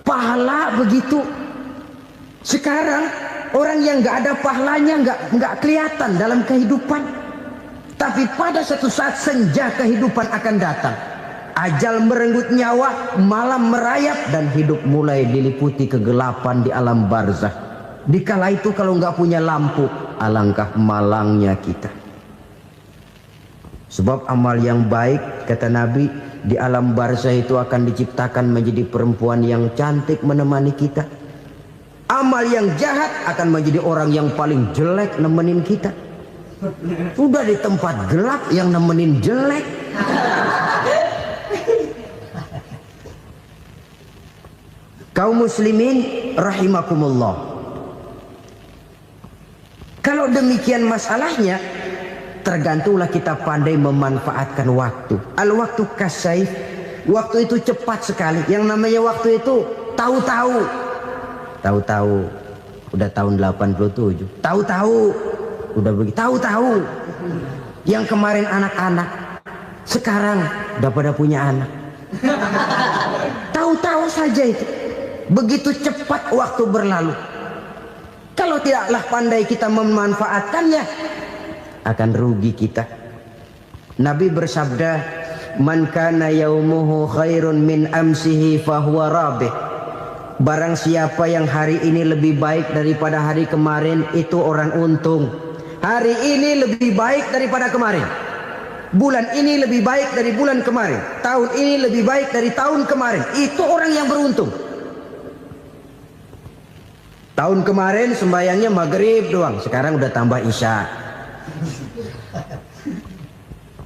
Pahala begitu. Sekarang orang yang nggak ada pahalanya nggak kelihatan dalam kehidupan. Tapi pada satu saat senja kehidupan akan datang. Ajal merenggut nyawa, malam merayap, dan hidup mulai diliputi kegelapan di alam barzah. Dikala itu kalau nggak punya lampu, alangkah malangnya kita. Sebab amal yang baik, kata Nabi, di alam barzah itu akan diciptakan menjadi perempuan yang cantik menemani kita. Amal yang jahat akan menjadi orang yang paling jelek nemenin kita. Udah di tempat gelap yang nemenin jelek. Kaum muslimin rahimakumullah. Kalau demikian masalahnya, tergantunglah kita pandai memanfaatkan waktu. Al-waktu kasayf, waktu itu cepat sekali. Yang namanya waktu itu tahu-tahu. Tahu-tahu udah tahun 87. Tahu-tahu udah begitu. Tahu-tahu yang kemarin anak-anak, sekarang udah pada punya anak. Tahu-tahu saja itu. Begitu cepat waktu berlalu. Kalau tidaklah pandai kita memanfaatkannya, akan rugi kita. Nabi bersabda, "Man kana yaumuhu khairun min amsihi fahuwa rabih." Barang siapa yang hari ini lebih baik daripada hari kemarin, itu orang untung. Hari ini lebih baik daripada kemarin. Bulan ini lebih baik dari bulan kemarin. Tahun ini lebih baik dari tahun kemarin. Itu orang yang beruntung. Tahun kemarin sembayangnya maghrib doang, sekarang udah tambah isya.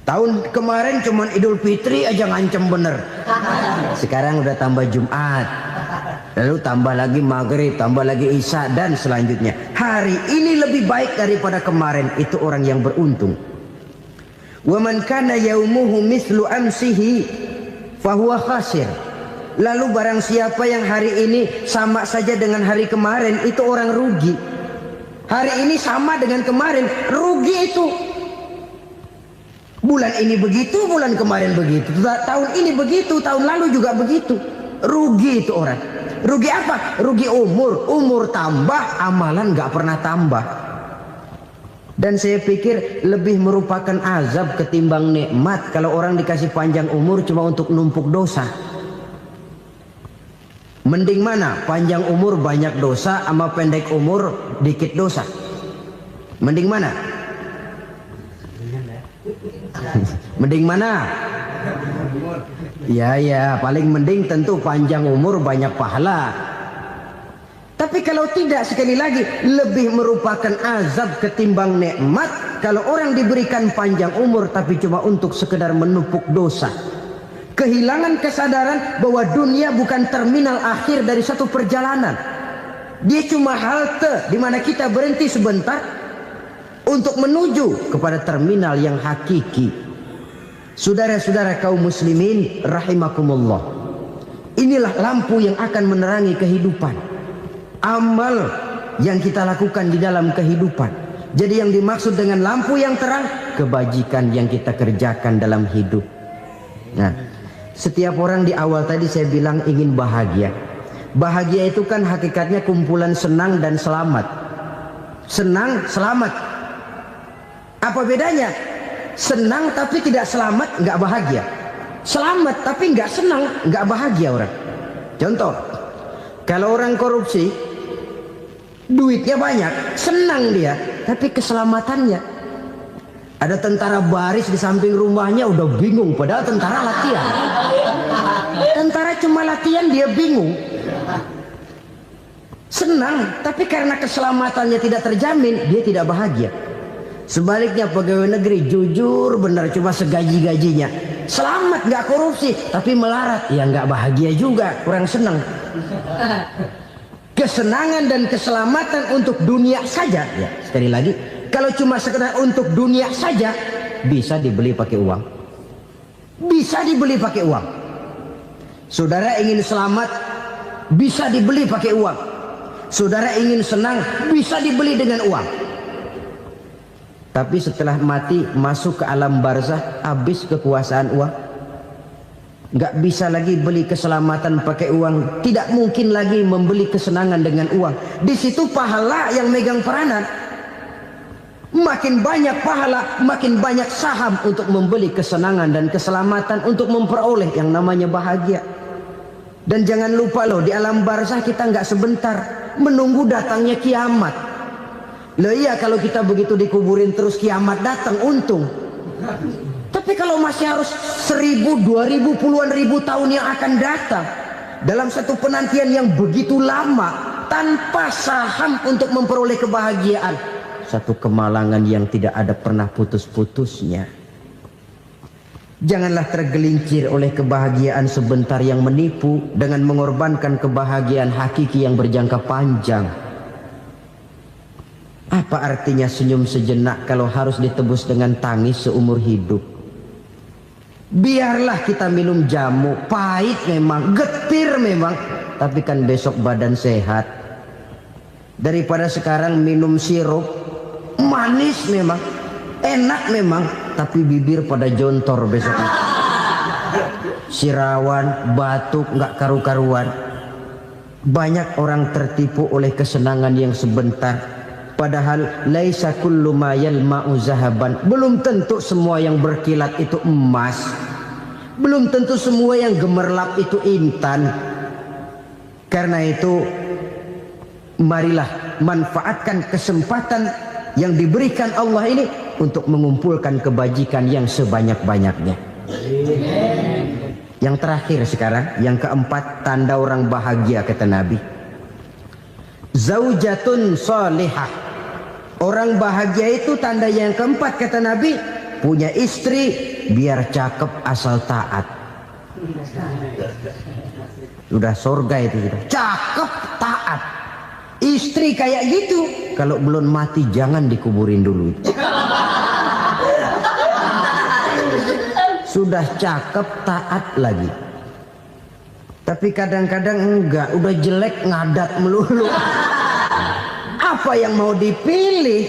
Tahun kemarin cuman Idul Fitri aja ngancem bener, sekarang udah tambah Jumat, lalu tambah lagi maghrib, tambah lagi isya, dan selanjutnya. Hari ini lebih baik daripada kemarin, itu orang yang beruntung. Wa man kana yaumuhu mislu amsihi fahuwa khasir. Lalu barang siapa yang hari ini sama saja dengan hari kemarin, itu orang rugi. Hari ini sama dengan kemarin, rugi itu. Bulan ini begitu, bulan kemarin begitu, tahun ini begitu, tahun lalu juga begitu. Rugi itu orang. Rugi apa? Rugi umur. Umur tambah, amalan gak pernah tambah. Dan saya pikir lebih merupakan azab ketimbang nikmat kalau orang dikasih panjang umur cuma untuk numpuk dosa. Mending mana? Panjang umur banyak dosa sama pendek umur dikit dosa? Mending mana? Mending mana? Ya, paling mending tentu panjang umur banyak pahala. Tapi kalau tidak, sekali lagi, lebih merupakan azab ketimbang nikmat kalau orang diberikan panjang umur tapi cuma untuk sekedar menumpuk dosa. Kehilangan kesadaran bahwa dunia bukan terminal akhir dari satu perjalanan. Dia cuma halte di mana kita berhenti sebentar untuk menuju kepada terminal yang hakiki. Saudara-saudara kaum muslimin rahimakumullah, inilah lampu yang akan menerangi kehidupan. Amal yang kita lakukan di dalam kehidupan. Jadi yang dimaksud dengan lampu yang terang, kebajikan yang kita kerjakan dalam hidup. Nah, setiap orang di awal tadi saya bilang ingin bahagia. Bahagia itu kan hakikatnya kumpulan senang dan selamat. Senang, selamat. Apa bedanya? Senang tapi tidak selamat, nggak bahagia. Selamat tapi nggak senang, nggak bahagia orang. Contoh, kalau orang korupsi, duitnya banyak, senang dia, tapi keselamatannya. Ada tentara baris di samping rumahnya udah bingung, padahal tentara latihan. Tentara cuma latihan, dia bingung. Senang, tapi karena keselamatannya tidak terjamin, dia tidak bahagia. Sebaliknya pegawai negeri jujur benar cuma segaji-gajinya, selamat nggak korupsi tapi melarat, ya nggak bahagia juga, kurang senang. Kesenangan dan keselamatan untuk dunia saja, ya sekali lagi, kalau cuma sekedar untuk dunia saja bisa dibeli pakai uang, bisa dibeli pakai uang. Saudara ingin selamat bisa dibeli pakai uang, saudara ingin senang bisa dibeli dengan uang. Tapi setelah mati masuk ke alam barzah, habis kekuasaan uang. Nggak bisa lagi beli keselamatan pakai uang, tidak mungkin lagi membeli kesenangan dengan uang. Di situ pahala yang megang peranan. Makin banyak pahala, makin banyak saham untuk membeli kesenangan dan keselamatan, untuk memperoleh yang namanya bahagia. Dan jangan lupa loh, di alam barzah kita nggak sebentar, menunggu datangnya kiamat. Loh iya, kalau kita begitu dikuburin terus kiamat datang, untung. Tapi kalau masih harus 1000, 2000, puluhan ribu tahun yang akan datang, dalam satu penantian yang begitu lama, tanpa saham untuk memperoleh kebahagiaan, satu kemalangan yang tidak ada pernah putus-putusnya. Janganlah tergelincir oleh kebahagiaan sebentar yang menipu dengan mengorbankan kebahagiaan hakiki yang berjangka panjang. Apa artinya senyum sejenak kalau harus ditebus dengan tangis seumur hidup? Biarlah kita minum jamu, pahit memang, getir memang, tapi kan besok badan sehat. Daripada sekarang minum sirup, manis memang, enak memang, tapi bibir pada jontor besoknya. Sirawan, batuk, nggak karu-karuan. Banyak orang tertipu oleh kesenangan yang sebentar, Padahal laisa kullu ma yalma'u zahaban. Belum tentu semua yang berkilat itu emas. Belum tentu semua yang gemerlap itu intan. Karena itu marilah manfaatkan kesempatan yang diberikan Allah ini untuk mengumpulkan kebajikan yang sebanyak-banyaknya. Yang terakhir sekarang, yang keempat, tanda orang bahagia kata Nabi. Zaujatun salihah. Orang bahagia itu tanda yang keempat kata Nabi, punya istri biar cakep asal taat. Sudah surga itu sudah. Cakep taat. Istri kayak gitu, kalau belum mati jangan dikuburin dulu. Sudah cakep taat lagi. Tapi kadang-kadang enggak, udah jelek ngadat melulu. Apa yang mau dipilih?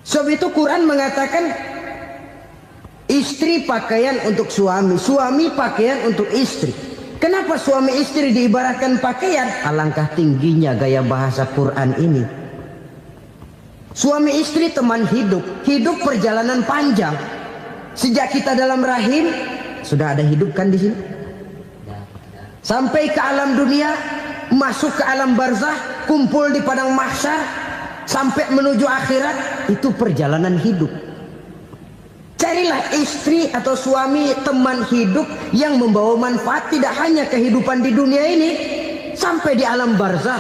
Sebab itu Quran mengatakan istri pakaian untuk suami, suami pakaian untuk istri. Kenapa suami istri diibaratkan pakaian? Alangkah tingginya gaya bahasa Quran ini. Suami istri teman hidup, hidup perjalanan panjang. Sejak kita dalam rahim sudah ada hidup kan di sini. Sampai ke alam dunia, masuk ke alam barzah, kumpul di padang mahsyar, sampai menuju akhirat, itu perjalanan hidup. Carilah istri atau suami teman hidup yang membawa manfaat tidak hanya kehidupan di dunia ini, sampai di alam barzah,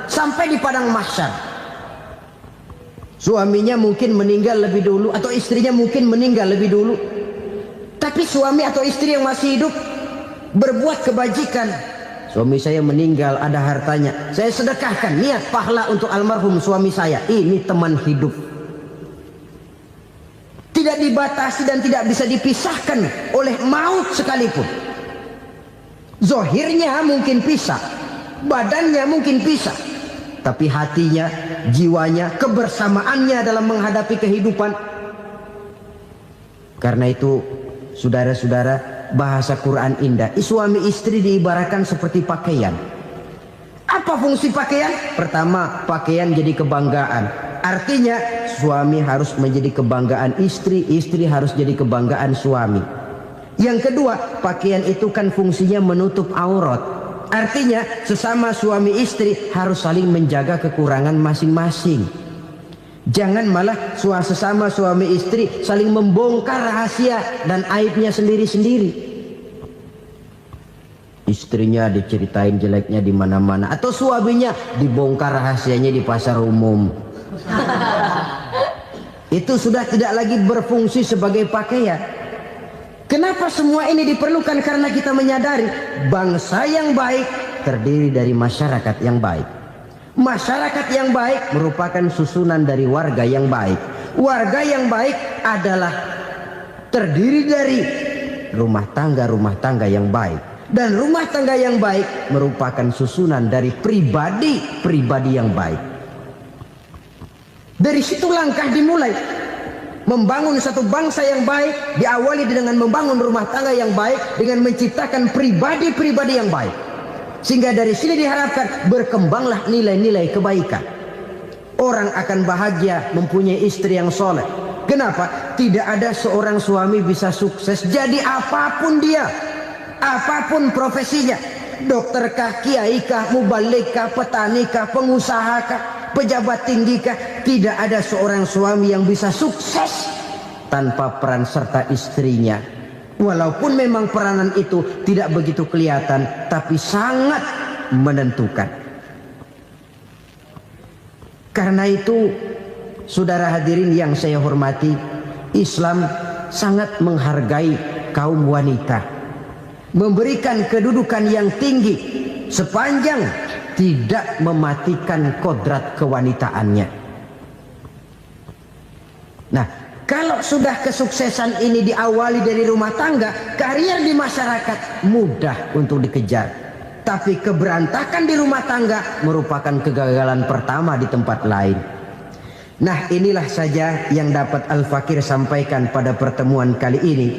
sampai di padang mahsyar. Suaminya mungkin meninggal lebih dulu atau istrinya mungkin meninggal lebih dulu. Tapi suami atau istri yang masih hidup berbuat kebajikan. Suami saya meninggal, ada hartanya, saya sedekahkan, niat pahala untuk almarhum suami saya. Ini teman hidup. Tidak dibatasi dan tidak bisa dipisahkan oleh maut sekalipun. Zohirnya mungkin pisah, badannya mungkin pisah, tapi hatinya, jiwanya, kebersamaannya dalam menghadapi kehidupan. Karena itu, saudara-saudara, bahasa Quran indah. Suami istri diibaratkan seperti pakaian. Apa fungsi pakaian? Pertama, pakaian jadi kebanggaan. Artinya suami harus menjadi kebanggaan istri, istri harus jadi kebanggaan suami. Yang kedua, pakaian itu kan fungsinya menutup aurat. Artinya sesama suami istri harus saling menjaga kekurangan masing-masing. Jangan malah sesama suami istri saling membongkar rahasia dan aibnya sendiri-sendiri. Istrinya diceritain jeleknya di mana-mana, atau suaminya dibongkar rahasianya di pasar umum. Itu sudah tidak lagi berfungsi sebagai pakaian. Kenapa semua ini diperlukan? Karena kita menyadari bangsa yang baik terdiri dari masyarakat yang baik. Masyarakat yang baik merupakan susunan dari warga yang baik. Warga yang baik adalah terdiri dari rumah tangga yang baik. Dan rumah tangga yang baik merupakan susunan dari pribadi yang baik. Dari situ langkah dimulai. Membangun satu bangsa yang baik diawali dengan membangun rumah tangga yang baik, dengan menciptakan pribadi-pribadi yang baik. Sehingga dari sini diharapkan berkembanglah nilai-nilai kebaikan. Orang akan bahagia mempunyai istri yang soleh. Kenapa? Tidak ada seorang suami bisa sukses jadi apapun dia, apapun profesinya. Dokterkah, kiaikah, mubalikah, petanikah, pengusahakah, pejabat tinggikah, tidak ada seorang suami yang bisa sukses tanpa peran serta istrinya. Walaupun memang peranan itu tidak begitu kelihatan, tapi sangat menentukan. Karena itu, saudara hadirin yang saya hormati, Islam sangat menghargai kaum wanita, memberikan kedudukan yang tinggi sepanjang tidak mematikan kodrat kewanitaannya. Nah, kalau sudah kesuksesan ini diawali dari rumah tangga, karier di masyarakat mudah untuk dikejar. Tapi keberantakan di rumah tangga merupakan kegagalan pertama di tempat lain. Nah, inilah saja yang dapat Al-Fakir sampaikan pada pertemuan kali ini.